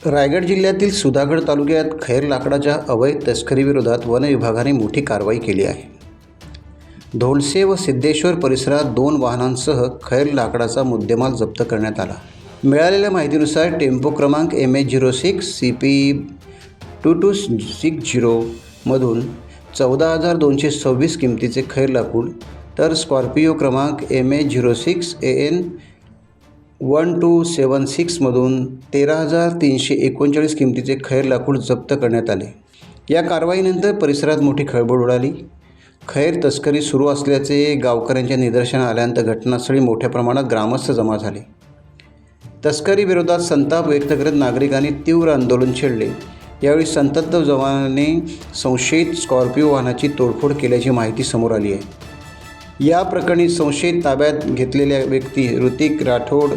रायगड जिल्ह्यातील सुधागड तालुक्यात खैर लाकडाच्या अवैध तस्करीविरोधात वन विभागाने मोठी कारवाई केली आहे। धोंडसे व सिद्धेश्वर परिसरात 2 वाहनांसह खैर लाकडाचा मुद्देमाल जप्त करण्यात आला। मिळालेल्या माहितीनुसार टेम्पो क्रमांक MH06 CP 2260 मधून 14,226 किमतीचे खैर लाकूड, तर स्कॉर्पिओ क्रमांक MH06 AN 1276 मधून 13,339 किमतीचे खैर लाकूड जप्त करण्यात आले। या कारवाईनंतर परिसरात मोठी खळबळ उडाली। खैर तस्करी सुरू असल्याचे गावकऱ्यांच्या निदर्शनास आल्यानंतर घटनास्थळी मोठ्या प्रमाणात ग्रामस्थ जमा झाले। तस्करी विरोधात संताप व्यक्त करत नागरिकांनी तीव्र आंदोलन छेडले। यावेळी संतप्त जवानाने संशयित स्कॉर्पिओ वाहनाची तोडफोड केल्याची माहिती समोर आली आहे। या प्रकरणी संशयित ताब्यात घेतलेल्या व्यक्ती ऋतिक राठोड,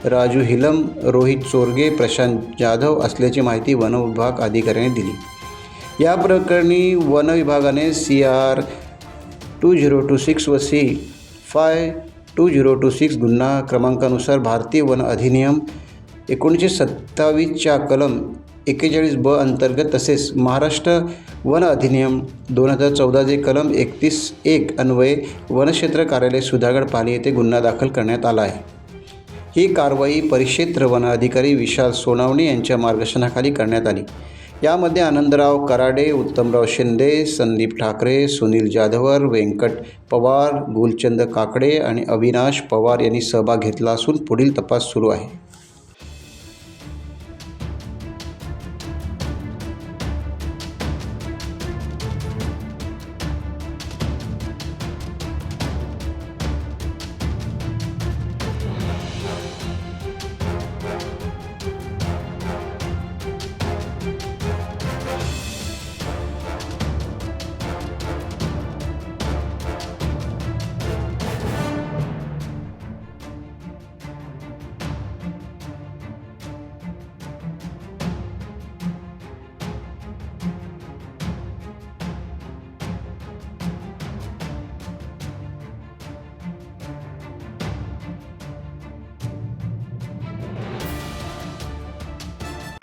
राजू हिलम, रोहित चोरगे, प्रशांत जाधव असल्याची माहिती वन विभाग अधिकाऱ्यांनी दिली। या प्रकरणी वन विभागाने CR 2026 व C-5-2026 गुन्हा क्रमांकानुसार भारतीय वन अधिनियम 1927 च्या कलम 41B अंतर्गत तसेच महाराष्ट्र वन अधिनियम 2014 चे कलम 31(1) अन्वये वनक्षेत्र कार्यालय सुधागड पाली येथे गुन्हा दाखल करण्यात आला आहे। ही कारवाई परिक्षेत्र वन अधिकारी विशाल सोनावणे यांच्या मार्गदर्शनाखाली करण्यात आली। यामध्ये आनंदराव कराडे, उत्तमराव शिंदे, संदीप ठाकरे, सुनील जाधवर, व्यंकट पवार, गुलचंद काकडे आणि अविनाश पवार यांनी सहभाग घेतला असून पुढील तपास सुरू आहे।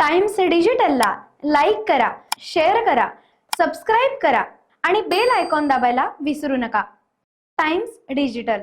टाइम्स डिजिटलला लाईक करा, शेअर करा, सबस्क्राईब करा आणि बेल आयकॉन दाबायला विसरू नका। Times digital.